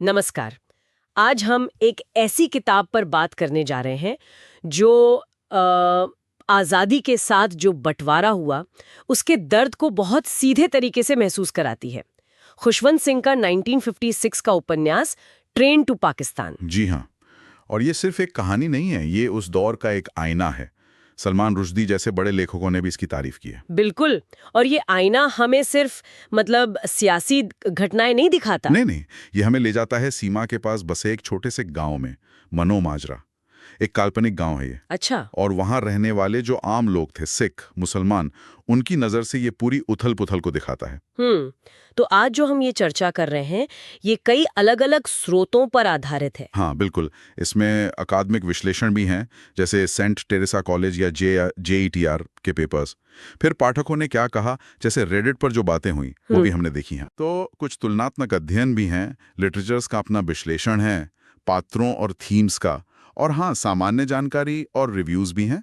नमस्कार। आज हम एक ऐसी किताब पर बात करने जा रहे हैं जो आज़ादी के साथ जो बंटवारा हुआ उसके दर्द को बहुत सीधे तरीके से महसूस कराती है। खुशवंत सिंह का 1956 का उपन्यास ट्रेन टू पाकिस्तान। जी हाँ। और ये सिर्फ एक कहानी नहीं है, ये उस दौर का एक आईना है। सलमान रुश्दी जैसे बड़े लेखकों ने भी इसकी तारीफ की है। बिल्कुल। और ये आईना हमें सिर्फ सियासी घटनाएं नहीं दिखाता। नहीं, ये हमें ले जाता है सीमा के पास बसे एक छोटे से गांव में। मनो माजरा एक काल्पनिक गांव है ये। अच्छा। और वहां रहने वाले जो आम लोग थे, सिख, मुसलमान, उनकी नजर से ये पूरी उथल पुथल को दिखाता है। तो आज जो हम ये चर्चा कर रहे हैं ये कई अलग अलग स्रोतों पर आधारित है। हाँ बिल्कुल। इसमें अकादमिक विश्लेषण भी हैं, जैसे सेंट टेरेसा कॉलेज या JETR के पेपर्स। फिर पाठकों ने क्या कहा, जैसे रेडिट पर जो बातें हुई वो भी हमने देखी हैं। तो कुछ तुलनात्मक अध्ययन भी हैं, लिटरेचर्स का अपना विश्लेषण है, पात्रों और थीम्स का, और हाँ, सामान्य जानकारी और रिव्यूज भी हैं।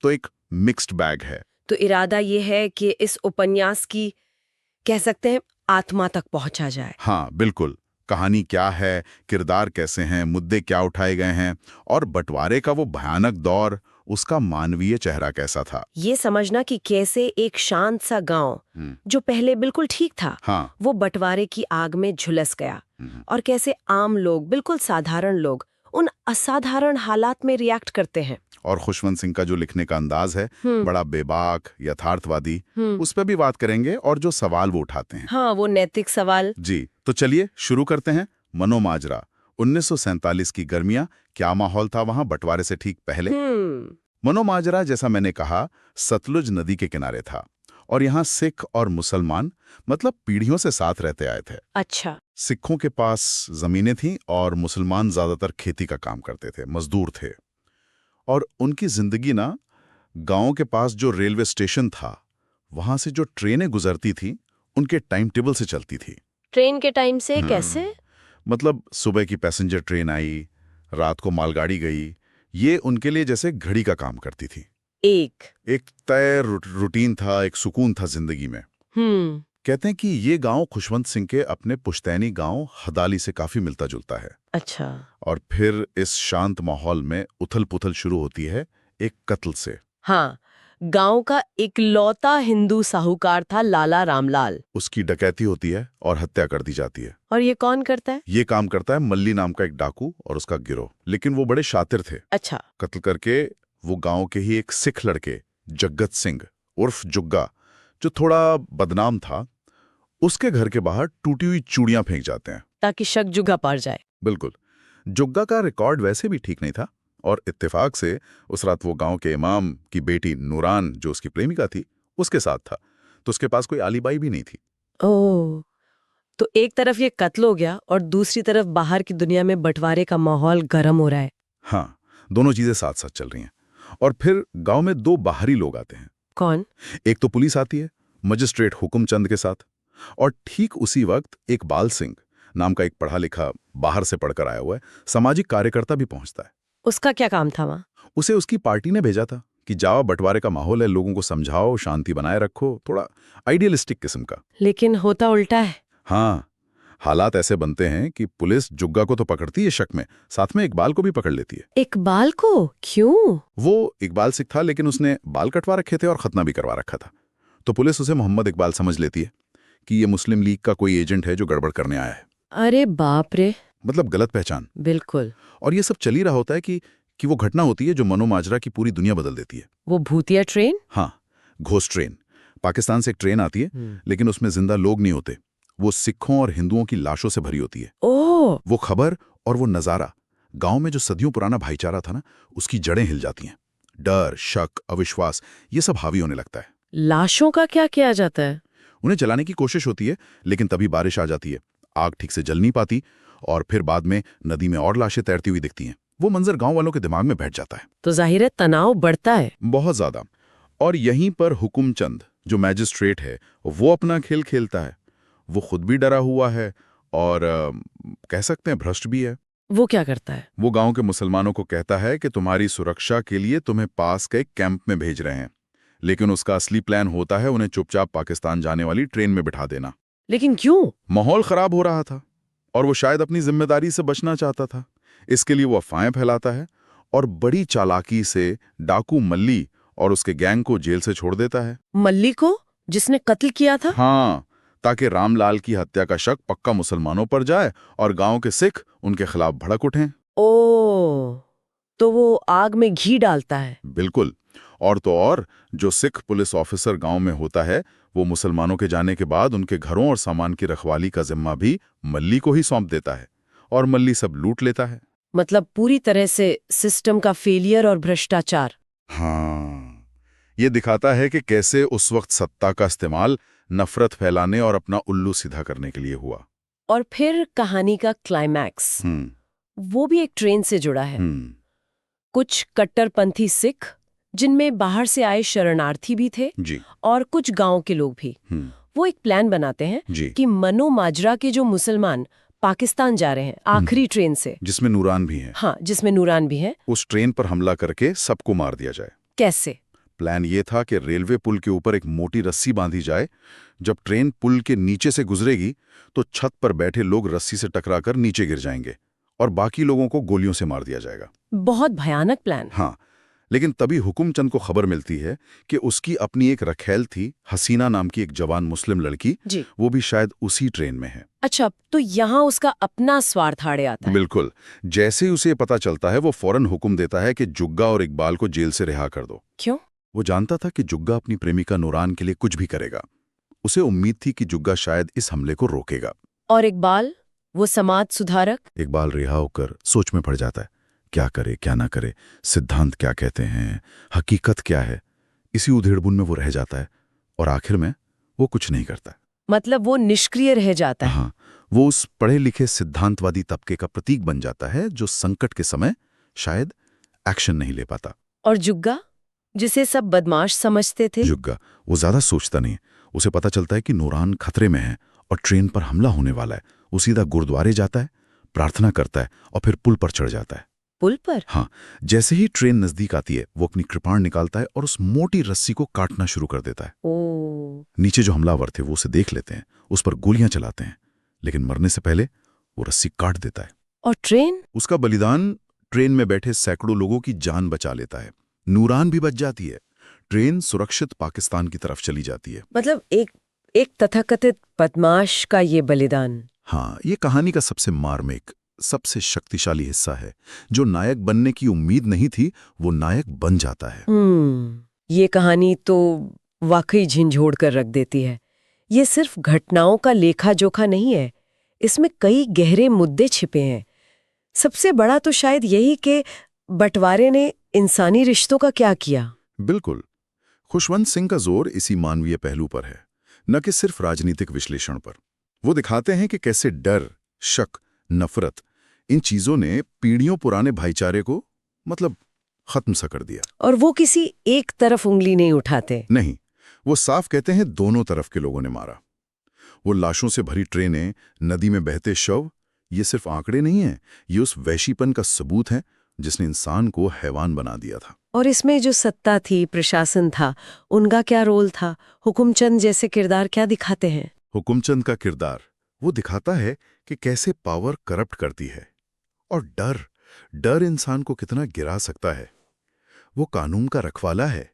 तो एक मिक्स्ड बैग है। तो इरादा ये है कि इस उपन्यास की कह सकते हैं आत्मा तक पहुंचा जाए। हाँ बिल्कुल। कहानी क्या है, किरदार कैसे हैं, मुद्दे क्या उठाए गए हैं, और बंटवारे का वो भयानक दौर, उसका मानवीय चेहरा कैसा था। ये समझना कि कैसे एक शांत सा गांव जो पहले बिल्कुल ठीक था, हाँ। वो बंटवारे की आग में झुलस गया, और कैसे आम लोग, बिल्कुल साधारण लोग, उन असाधारण हालात में रिएक्ट करते हैं। और खुशवंत सिंह का जो लिखने का अंदाज है, बड़ा बेबाक, यथार्थवादी, उस पर भी बात करेंगे, और जो सवाल वो उठाते हैं। हाँ, वो नैतिक सवाल। जी, तो चलिए शुरू करते हैं। मनो माजरा, 1947 की गर्मियां। क्या माहौल था वहां बंटवारे से ठीक पहले? मनो माजरा, जैसा मैंने कहा, सतलुज नदी के किनारे था, और यहाँ सिख और मुसलमान मतलब पीढ़ियों से साथ रहते आए थे। अच्छा। सिखों के पास जमीनें थीं और मुसलमान ज्यादातर खेती का काम करते थे, मजदूर थे। और उनकी जिंदगी ना, गांव के पास जो रेलवे स्टेशन था, वहां से जो ट्रेनें गुजरती थी, उनके टाइम टेबल से चलती थी। ट्रेन के टाइम से कैसे? मतलब सुबह की पैसेंजर ट्रेन आई, रात को मालगाड़ी गई, ये उनके लिए जैसे घड़ी का काम करती थी। एक तय रूटीन था, एक सुकून था जिंदगी में। कहते हैं कि ये गांव खुशवंत सिंह के अपने पुश्तैनी गांव हदाली से काफी मिलता जुलता है। अच्छा। और फिर इस शांत माहौल में उथल पुथल शुरू होती है एक कत्ल से। हाँ, गांव का इकलौता हिंदू साहूकार था लाला रामलाल। उसकी डकैती होती है और हत्या कर दी जाती है। और ये कौन करता है? ये काम करता है मल्ली नाम का एक डाकू और उसका गिरोह, लेकिन वो बड़े शातिर थे। अच्छा। कत्ल करके वो गांव के ही एक सिख लड़के जगत सिंह उर्फ जुग्गा, जो थोड़ा बदनाम था, उसके घर के बाहर टूटी हुई चूड़ियां फेंक जाते हैं, ताकि शक जुगा पड़ जाए। बिल्कुल। जुग्गा का रिकॉर्ड वैसे भी ठीक नहीं था, और इत्तेफाक से उस रात वो गांव के इमाम की बेटी नूरान, जो उसकी प्रेमिका थी, उसके साथ था, तो उसके पास कोई आलिबाई भी नहीं थी। ओह, तो एक तरफ ये कत्ल हो गया और दूसरी तरफ बाहर की दुनिया में बंटवारे का माहौल गर्म हो रहा है। हाँ, दोनों चीजें साथ साथ चल रही हैं। और फिर गांव में दो बाहरी लोग आते हैं। कौन? एक तो पुलिस आती है मजिस्ट्रेट हुकुमचंद के साथ, और ठीक उसी वक्त इकबाल सिंह नाम का एक पढ़ा लिखा, बाहर से पढ़कर आया हुआ है सामाजिक कार्यकर्ता भी पहुंचता है। उसका क्या काम था वहां? उसे उसकी पार्टी ने भेजा था कि जाओ, बंटवारे का माहौल है, लोगों को समझाओ, शांति बनाए रखो, थोड़ा आइडियलिस्टिक किस्म का। लेकिन होता उल्टा है। हाँ, हालात ऐसे बनते हैं कि पुलिस जुग्गा को तो पकड़ती है शक में, साथ में इकबाल को भी पकड़ लेती है। इकबाल को? क्यों? वो इकबाल सिख था, लेकिन उसने बाल कटवा रखे थे और खतना भी करवा रखा था। तो पुलिस उसे मोहम्मद इकबाल समझ लेती है कि ये मुस्लिम लीग का कोई एजेंट है जो गड़बड़ करने आया है। अरे बाप रे। मतलब गलत पहचान। बिल्कुल। और ये सब चल ही रहा होता है कि वो घटना होती है जो मनो माजरा की पूरी दुनिया बदल देती है। वो भूतिया ट्रेन? हाँ, घोस्ट ट्रेन। पाकिस्तान से एक ट्रेन आती है, लेकिन उसमें जिंदा लोग नहीं होते, वो सिखों और हिंदुओं की लाशों से भरी होती है। ओह। वो खबर और वो नजारा, गांव में जो सदियों पुराना भाईचारा था ना, उसकी जड़ें हिल जाती हैं। डर, शक, अविश्वास, ये सब हावी होने लगता है। लाशों का क्या किया जाता है? उन्हें जलाने की कोशिश होती है, लेकिन तभी बारिश आ जाती है, आग ठीक से जल नहीं पाती, और फिर बाद में नदी में और लाशें तैरती हुई दिखती हैं। वो मंजर गांव वालों के दिमाग में बैठ जाता है। तो जाहिर है तनाव बढ़ता है। बहुत ज्यादा। और यहीं पर हुकुमचंद, जो मैजिस्ट्रेट है, वो अपना खेल खेलता है। वो खुद भी डरा हुआ है और कह सकते हैं भ्रष्ट भी है। वो क्या करता है? वो गांव के मुसलमानों को कहता है कि तुम्हारी सुरक्षा के लिए तुम्हें पास के कैंप में भेज रहे हैं, लेकिन उसका असली प्लान होता है उन्हें चुपचाप पाकिस्तान जाने वाली ट्रेन में बिठा देना। लेकिन क्यों? माहौल खराब हो रहा था। और वो शायद अपनी जिम्मेदारी से बचना चाहता था। इसके लिए वो अफवाहें फैलाता है और बड़ी चालाकी से डाकू मल्ली और उसके गैंग को जेल से छोड़ देता है। मल्ली को, जिसने कत्ल किया था? हाँ, ताकि रामलाल की हत्या का शक पक्का मुसलमानों पर जाए और गांव के सिख उनके खिलाफ भड़क उठें। ओ, तो वो आग में घी डालता है। बिल्कुल। और तो और, जो सिख पुलिस ऑफिसर गांव में होता है, वो मुसलमानों के जाने के बाद उनके घरों और सामान की रखवाली का जिम्मा भी मल्ली को ही सौंप देता है और मल्ली सब लूट लेता है। मतलब पूरी तरह से सिस्टम का फेलियर और भ्रष्टाचार। हाँ, ये दिखाता है कि कैसे उस वक्त सत्ता का इस्तेमाल नफरत फैलाने और अपना उल्लू सीधा करने के लिए हुआ। और फिर कहानी का क्लाइमैक्स, वो भी एक ट्रेन से जुड़ा है। कुछ कट्टरपंथी सिख, जिनमें बाहर से आए शरणार्थी भी थे जी। और कुछ गांव के लोग भी, वो एक प्लान बनाते हैं कि मनो माजरा के जो मुसलमान पाकिस्तान जा रहे हैं आखिरी ट्रेन से, जिसमें नूरान भी है। हाँ, जिसमें नूरान भी है, उस ट्रेन पर हमला करके सबको मार दिया जाए। कैसे? प्लान ये था कि रेलवे पुल के ऊपर एक मोटी रस्सी बांधी जाए। जब ट्रेन पुल के नीचे से गुजरेगी तो छत पर बैठे लोग रस्सी से टकराकर नीचे गिर जाएंगे और बाकी लोगों को गोलियों से मार दिया जाएगा। बहुत भयानक प्लान। हाँ, लेकिन तभी हुकुमचंद को खबर मिलती है कि उसकी अपनी एक रखैल थी, हसीना नाम की एक जवान मुस्लिम लड़की जी। वो भी शायद उसी ट्रेन में है। अच्छा, तो यहाँ उसका अपना स्वार्थ आड़े आता है। बिल्कुल। जैसे ही उसे पता चलता है, वो फौरन हुक्म देता है कि जुग्गा और इकबाल को जेल से रिहा कर दो। क्यों? वो जानता था कि जुग्गा अपनी प्रेमिका नूरान के लिए कुछ भी करेगा। उसे उम्मीद थी कि जुग्गा शायद इस हमले को रोकेगा। और इकबाल, वो समाज सुधारक? इकबाल रिहा होकर सोच में पड़ जाता है, क्या करे क्या ना करे, सिद्धांत क्या कहते हैं, हकीकत क्या है। इसी उधेड़बुन में वो रह जाता है और आखिर में वो कुछ नहीं करता। मतलब वो निष्क्रिय रह जाता है। हाँ, वो उस पढ़े लिखे सिद्धांतवादी तबके का प्रतीक बन जाता है जो संकट के समय शायद एक्शन नहीं ले पाता। और जुग्गा, जिसे सब बदमाश समझते थे? जुग्गा, वो ज्यादा सोचता नहीं। उसे पता चलता है कि नूरान खतरे में है और ट्रेन पर हमला होने वाला है। वो सीधा गुरुद्वारे जाता है, प्रार्थना करता है और फिर पुल पर चढ़ जाता है। पुल पर? हाँ, जैसे ही ट्रेन नजदीक आती है, वो अपनी कृपाण निकालता है और उस मोटी रस्सी को काटना शुरू कर देता है। नीचे जो हमलावर थे वो उसे देख लेते हैं, उस पर गोलियां चलाते हैं, लेकिन मरने से पहले वो रस्सी काट देता है। और ट्रेन? उसका बलिदान ट्रेन में बैठे सैकड़ों लोगों की जान बचा लेता है। नूरान भी बच जाती है। ट्रेन सुरक्षित पाकिस्तान की तरफ चली जाती है। मतलब एक तथाकथित बदमाश का ये बलिदान। हाँ, ये कहानी का सबसे मार्मिक, सबसे शक्तिशाली हिस्सा है। जो नायक बनने की उम्मीद नहीं थी, वो नायक बन जाता है। ये कहानी तो वाकई झिंझोड़ कर रख देती है। ये सिर्फ घटनाओं का लेखा जोखा नहीं है, इसमें कई गहरे मुद्दे छिपे हैं। सबसे बड़ा तो शायद यही कि बंटवारे ने इंसानी रिश्तों का क्या किया। बिल्कुल। खुशवंत सिंह का जोर इसी मानवीय पहलू पर है, न कि सिर्फ राजनीतिक विश्लेषण पर। वो दिखाते हैं कि कैसे डर, शक, नफरत, इन चीजों ने पीढ़ियों पुराने भाईचारे को खत्म सा कर दिया। और वो किसी एक तरफ उंगली नहीं उठाते। नहीं, वो साफ कहते हैं दोनों तरफ के लोगों ने मारा। वो लाशों से भरी ट्रेनें, नदी में बहते शव, ये सिर्फ आंकड़े नहीं हैं, ये उस वैशीपन का सबूत है जिसने इंसान को हैवान बना दिया था। और इसमें जो सत्ता थी, प्रशासन था, उनका क्या रोल था? हुकुमचंद जैसे किरदार क्या दिखाते हैं? हुकुमचंद का किरदार वो दिखाता है कि कैसे पावर करप्ट करती है और डर इंसान को कितना गिरा सकता है। वो कानून का रखवाला है,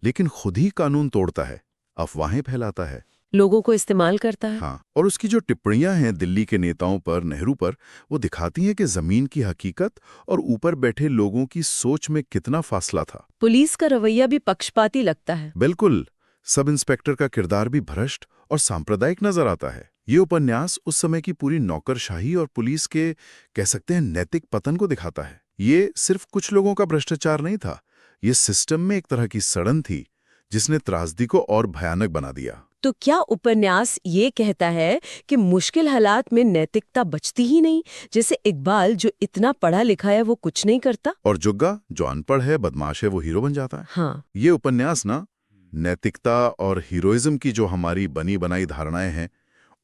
लेकिन खुद ही कानून तोड़ता है, अफवाहें फैलाता है, लोगों को इस्तेमाल करता है। हाँ, और उसकी जो टिप्पणियां हैं दिल्ली के नेताओं पर, नेहरू पर, वो दिखाती हैं कि जमीन की हकीकत और ऊपर बैठे लोगों की सोच में कितना फासला था। पुलिस का रवैया भी पक्षपाती लगता है। बिल्कुल। सब इंस्पेक्टर का किरदार भी भ्रष्ट और सांप्रदायिक नजर आता है। ये उपन्यास उस समय की पूरी नौकरशाही और पुलिस के, कह सकते हैं, नैतिक पतन को दिखाता है। ये सिर्फ कुछ लोगों का भ्रष्टाचार नहीं था, ये सिस्टम में एक तरह की सड़न थी जिसने त्रासदी को और भयानक बना दिया। तो क्या उपन्यास ये कहता है कि मुश्किल हालात में नैतिकता बचती ही नहीं? जैसे इकबाल जो इतना पढ़ा लिखा है वो कुछ नहीं करता, और जुग्गा जो अनपढ़ है, बदमाश है, वो हीरो बन जाता है। हाँ। ये उपन्यास ना नैतिकता और हीरोइज्म की जो हमारी बनी बनाई धारणाएं हैं,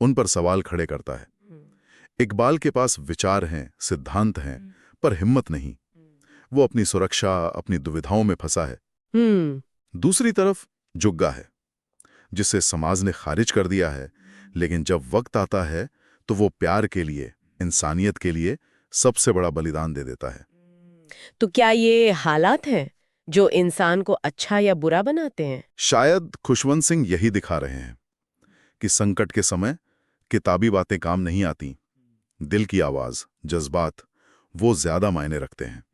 उन पर सवाल खड़े करता है। इकबाल के पास विचार हैं, सिद्धांत हैं, पर हिम्मत नहीं। वो अपनी सुरक्षा, अपनी दुविधाओं में फंसा है। दूसरी तरफ जुग्गा है, जिसे समाज ने खारिज कर दिया है, लेकिन जब वक्त आता है तो वो प्यार के लिए, इंसानियत के लिए सबसे बड़ा बलिदान दे देता है। तो क्या ये हालात हैं जो इंसान को अच्छा या बुरा बनाते हैं? शायद खुशवंत सिंह यही दिखा रहे हैं कि संकट के समय किताबी बातें काम नहीं आती, दिल की आवाज, जज्बात, वो ज्यादा मायने रखते हैं।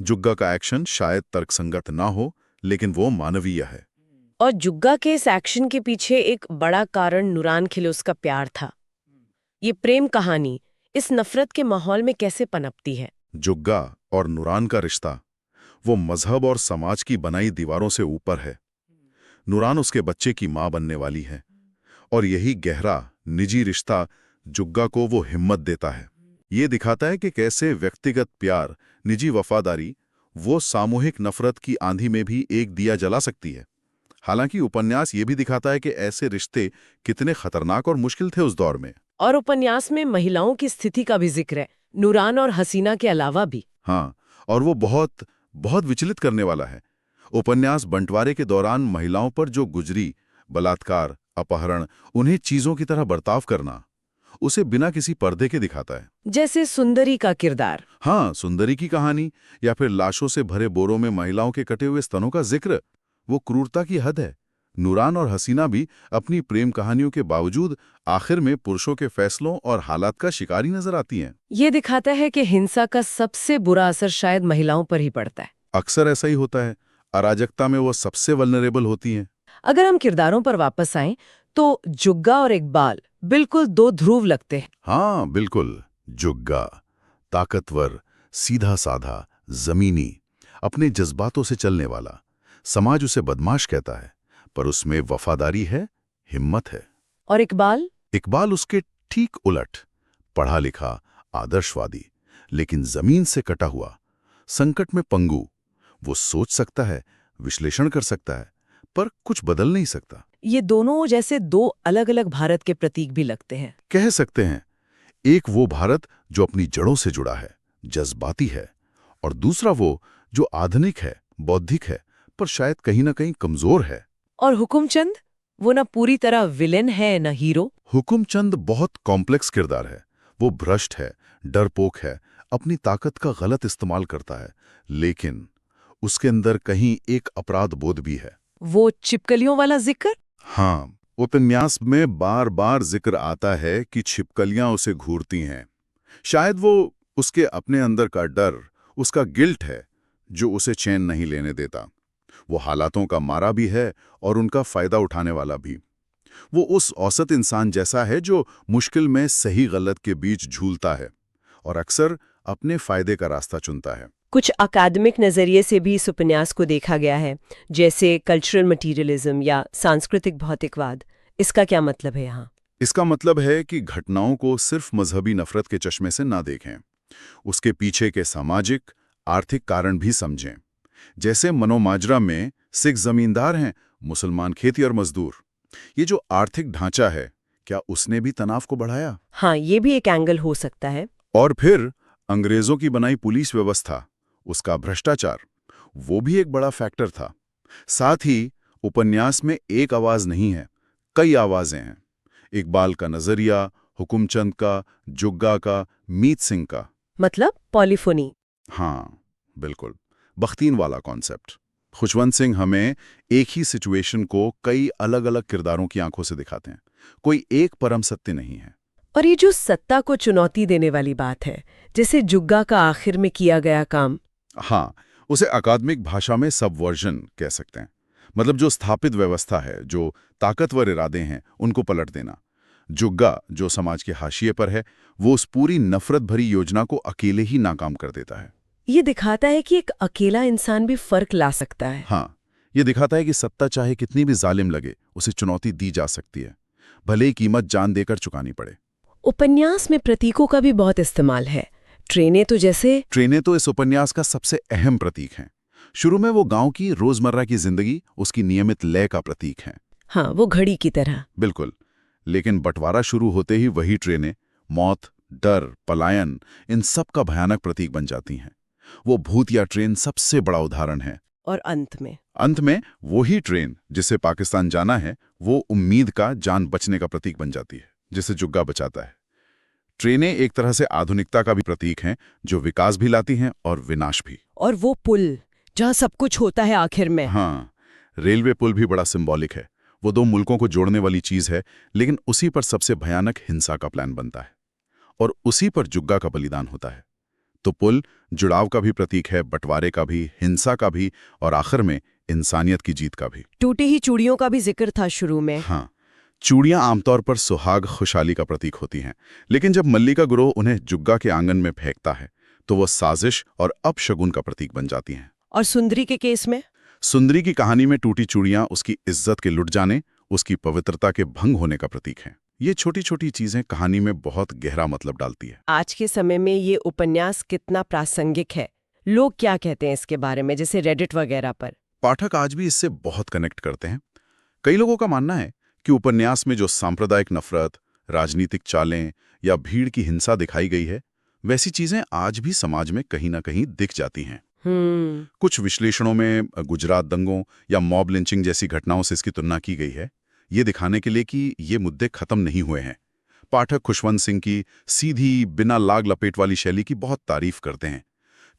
जुग्गा का एक्शन शायद तर्कसंगत ना हो, लेकिन वो मानवीय है। और जुग्गा के इस एक्शन के पीछे एक बड़ा कारण नूरान खिलोस का प्यार था। ये प्रेम कहानी इस नफरत के माहौल में कैसे पनपती है? जुग्गा और नूरान का रिश्ता वो मजहब और समाज की बनाई दीवारों से ऊपर है। नूरान उसके बच्चे की मां बनने वाली है, और यही गहरा निजी रिश्ता जुग्गा को वो हिम्मत देता है। ये दिखाता है कि कैसे व्यक्तिगत प्यार, निजी वफादारी, वो सामूहिक नफरत की आंधी में भी एक दिया जला सकती है। हालांकि उपन्यास ये भी दिखाता है कि ऐसे रिश्ते कितने खतरनाक और मुश्किल थे उस दौर में। और उपन्यास में महिलाओं की स्थिति का भी जिक्र है, नूरान और हसीना के अलावा भी। हाँ, और वो बहुत बहुत विचलित करने वाला है। उपन्यास बंटवारे के दौरान महिलाओं पर जो गुजरी बलात्कार, अपहरण, उन्हें चीजों की तरह बर्ताव करना, उसे बिना किसी पर्दे के दिखाता है। जैसे सुंदरी का किरदार। हाँ, सुंदरी की कहानी, या फिर लाशों से भरे बोरों में महिलाओं के कटे हुए स्तनों का जिक्र, वो क्रूरता की हद है। नूरान और हसीना भी अपनी प्रेम कहानियों के बावजूद आखिर में पुरुषों के फैसलों और हालात का शिकारी नजर आती हैं। ये दिखाता है कि हिंसा का सबसे बुरा असर शायद महिलाओं पर ही पड़ता है। अक्सर ऐसा ही होता है, अराजकता में वो सबसे वल्नरेबल होती हैं। अगर हम किरदारों पर वापस आएं, तो जुग्गा और इकबाल बिल्कुल दो ध्रुव लगते हैं। हाँ, बिल्कुल। जुग्गा ताकतवर, सीधा साधा, जमीनी, अपने जज्बातों से चलने वाला। समाज उसे बदमाश कहता है, पर उसमें वफादारी है, हिम्मत है। और इकबाल? इकबाल उसके ठीक उलट, पढ़ा लिखा, आदर्शवादी, लेकिन जमीन से कटा हुआ, संकट में पंगु। वो सोच सकता है, विश्लेषण कर सकता है, पर कुछ बदल नहीं सकता। ये दोनों जैसे दो अलग-अलग भारत के प्रतीक भी लगते हैं। कह सकते हैं, एक वो भारत जो अपनी जड़ों से जुड़ा है, जज्बाती है, और दूसरा वो जो आधुनिक है, बौद्धिक है, पर शायद कहीं ना कहीं कमजोर है। और हुकुमचंद, वो ना पूरी तरह विलेन है ना हीरो। हुकुमचंद बहुत कॉम्प्लेक्स किरदार है। वो भ्रष्ट है, डरपोक है, अपनी ताकत का गलत इस्तेमाल करता है, लेकिन उसके अंदर कहीं एक अपराध बोध भी है। वो छिपकलियों वाला जिक्र? हाँ, उपन्यास में बार बार जिक्र आता है कि छिपकलियां उसे घूरती हैं। शायद वो उसके अपने अंदर का डर, उसका गिल्ट है, जो उसे चैन नहीं लेने देता। वो हालातों का मारा भी है और उनका फायदा उठाने वाला भी। वो उस औसत इंसान जैसा है जो मुश्किल में सही गलत के बीच झूलता है और अक्सर अपने फायदे का रास्ता चुनता है। कुछ अकादमिक नजरिए से भी इस उपन्यास को देखा गया है, जैसे कल्चरल मटीरियलिज्म या सांस्कृतिक भौतिकवाद। इसका क्या मतलब है यहाँ? इसका मतलब है कि घटनाओं को सिर्फ मजहबी नफरत के चश्मे से ना देखें, उसके पीछे के सामाजिक, आर्थिक कारण भी समझें। जैसे मनोमाजरा में सिख जमींदार हैं, मुसलमान खेती और मजदूर। ये जो आर्थिक ढांचा है, क्या उसने भी तनाव को बढ़ाया? हाँ, ये भी एक एंगल हो सकता है। और फिर अंग्रेजों की बनाई पुलिस व्यवस्था, उसका भ्रष्टाचार, वो भी एक बड़ा फैक्टर था। साथ ही उपन्यास में एक आवाज नहीं है, कई आवाजें हैं। इकबाल का नजरिया, हुकुमचंद का, जुग्गा का, मीत सिंह का। मतलब पॉलीफोनी। हाँ, बिल्कुल, बख्तीन वाला कॉन्सेप्ट। खुशवंत सिंह हमें एक ही सिचुएशन को कई अलग अलग किरदारों की आंखों से दिखाते हैं। कोई एक परम सत्य नहीं है। और ये जो सत्ता को चुनौती देने वाली बात है, जैसे जुग्गा का आखिर में किया गया काम। हाँ, उसे अकादमिक भाषा में सबवर्जन कह सकते हैं। मतलब जो स्थापित व्यवस्था है, जो ताकतवर इरादे हैं, उनको पलट देना। जुग्गा जो समाज के हाशिए पर है, वो उस पूरी नफरत भरी योजना को अकेले ही नाकाम कर देता है। ये दिखाता है कि एक अकेला इंसान भी फर्क ला सकता है। हाँ, ये दिखाता है कि सत्ता चाहे कितनी भी जालिम लगे, उसे चुनौती दी जा सकती है, भले ही कीमत जान देकर चुकानी पड़े। उपन्यास में प्रतीकों का भी बहुत इस्तेमाल है। ट्रेनें तो इस उपन्यास का सबसे अहम प्रतीक हैं। शुरू में वो गांव की रोजमर्रा की जिंदगी, उसकी नियमित लय का प्रतीक हैं। हाँ, वो घड़ी की तरह। बिल्कुल, लेकिन बंटवारा शुरू होते ही वही ट्रेनें मौत, डर, पलायन, इन सब का भयानक प्रतीक बन जाती हैं। वो भूत या ट्रेन सबसे बड़ा उदाहरण है। और अंत में वही ट्रेन जिसे पाकिस्तान जाना है, वो उम्मीद का, जान बचने का प्रतीक बन जाती है, जिसे जुग्गा बचाता है। ट्रेनें एक तरह से आधुनिकता का भी प्रतीक हैं, जो विकास भी लाती हैं और विनाश भी। और वो पुल जहाँ सब कुछ होता है आखिर में। हाँ, रेलवे पुल भी बड़ा सिंबॉलिक है। वो दो मुल्कों को जोड़ने वाली चीज है, लेकिन उसी पर सबसे भयानक हिंसा का प्लान बनता है और उसी पर जुग्गा का बलिदान होता है। तो पुल जुड़ाव का भी प्रतीक है, बंटवारे का भी, हिंसा का भी और आखिर में इंसानियत की जीत का भी। टूटी ही चूड़ियों का भी जिक्र था शुरू में। हाँ, चूड़ियां आमतौर पर सुहाग खुशहाली का प्रतीक होती हैं, लेकिन जब मल्ली का गुरोह उन्हें जुग्गा के आंगन में फेंकता है तो वो साजिश और अपशगुन का प्रतीक बन जाती हैं। और सुंदरी के केस में? सुंदरी की कहानी में टूटी चूड़ियां उसकी इज्जत के लुट जाने, उसकी पवित्रता के भंग होने का प्रतीक हैं। ये छोटी छोटी चीजें कहानी में बहुत गहरा मतलब डालती है। आज के समय में ये उपन्यास कितना प्रासंगिक है, लोग क्या कहते हैं इसके बारे में, जैसे रेडिट वगैरह पर? पाठक आज भी इससे बहुत कनेक्ट करते हैं। कई लोगों का मानना है कि उपन्यास में जो सांप्रदायिक नफरत, राजनीतिक चालें या भीड़ की हिंसा दिखाई गई है, वैसी चीजें आज भी समाज में कहीं ना कहीं दिख जाती हैं। कुछ विश्लेषणों में गुजरात दंगों या मॉब लिंचिंग जैसी घटनाओं से इसकी तुलना की गई है, ये दिखाने के लिए कि ये मुद्दे खत्म नहीं हुए हैं। पाठक खुशवंत सिंह की सीधी, बिना लाग लपेट वाली शैली की बहुत तारीफ करते हैं।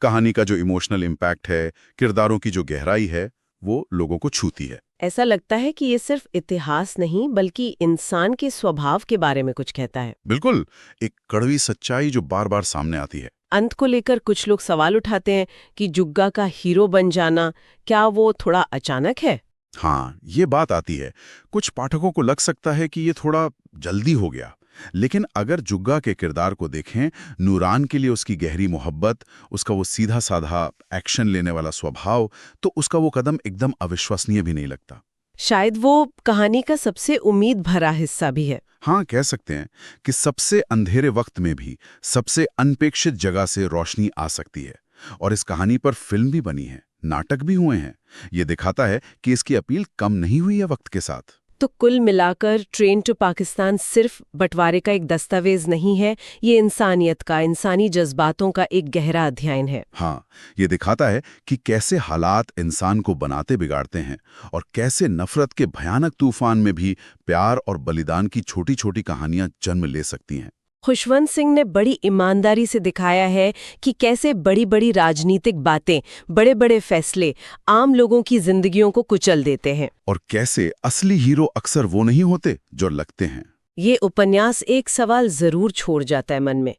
कहानी का जो इमोशनल इम्पैक्ट है, किरदारों की जो गहराई है, वो लोगों को छूती है। ऐसा लगता है कि ये सिर्फ इतिहास नहीं बल्कि इंसान के स्वभाव के बारे में कुछ कहता है। बिल्कुल, एक कड़वी सच्चाई जो बार बार सामने आती है। अंत को लेकर कुछ लोग सवाल उठाते हैं कि जुग्गा का हीरो बन जाना क्या वो थोड़ा अचानक है? हाँ, ये बात आती है। कुछ पाठकों को लग सकता है कि ये थोड़ा जल्दी हो गया, लेकिन अगर जुग्गा के किरदार को देखें, नूरान के लिए उसकी गहरी मोहब्बत, उसका वो सीधा साधा एक्शन लेने वाला स्वभाव, तो उसका वो कदम एकदम अविश्वसनीय भी नहीं लगता। शायद वो कहानी का सबसे उम्मीद भरा हिस्सा भी है। हाँ, कह सकते हैं कि सबसे अंधेरे वक्त में भी सबसे अनपेक्षित जगह से रोशनी आ सकती है। और इस कहानी पर फिल्म भी बनी है, नाटक भी हुए हैं। ये दिखाता है कि इसकी अपील कम नहीं हुई है वक्त के साथ। तो कुल मिलाकर ट्रेन टू पाकिस्तान सिर्फ बंटवारे का एक दस्तावेज नहीं है, ये इंसानियत का, इंसानी जज्बातों का एक गहरा अध्ययन है। हाँ, ये दिखाता है कि कैसे हालात इंसान को बनाते बिगाड़ते हैं और कैसे नफरत के भयानक तूफान में भी प्यार और बलिदान की छोटी छोटी कहानियां जन्म ले सकती हैं। खुशवंत सिंह ने बड़ी ईमानदारी से दिखाया है कि कैसे बड़ी बड़ी राजनीतिक बातें, बड़े बड़े फैसले आम लोगों की जिंदगियों को कुचल देते हैं। और कैसे असली हीरो अक्सर वो नहीं होते जो लगते हैं। ये उपन्यास एक सवाल जरूर छोड़ जाता है मन में।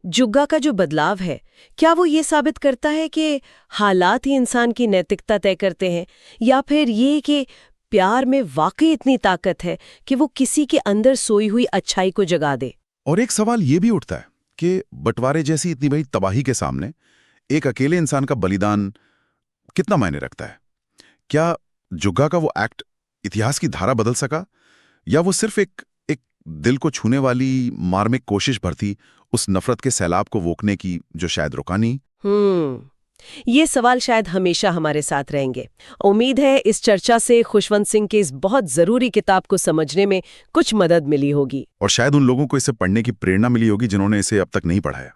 जुग्गा का जो बदलाव है, क्या वो ये साबित करता है कि हालात ही इंसान की नैतिकता तय करते हैं, या फिर ये कि प्यार में वाकई इतनी ताकत है कि वो किसी के अंदर सोई हुई अच्छाई को जगा दे? और एक सवाल ये भी उठता है कि बंटवारे जैसी इतनी बड़ी तबाही के सामने एक अकेले इंसान का बलिदान कितना मायने रखता है? क्या जुग्गा का वो एक्ट इतिहास की धारा बदल सका, या वो सिर्फ एक दिल को छूने वाली मार्मिक कोशिश भर थी उस नफरत के सैलाब को रोकने की, जो शायद रुका नहीं? ये सवाल शायद हमेशा हमारे साथ रहेंगे। उम्मीद है इस चर्चा से खुशवंत सिंह के इस बहुत जरूरी किताब को समझने में कुछ मदद मिली होगी, और शायद उन लोगों को इसे पढ़ने की प्रेरणा मिली होगी जिन्होंने इसे अब तक नहीं पढ़ा है।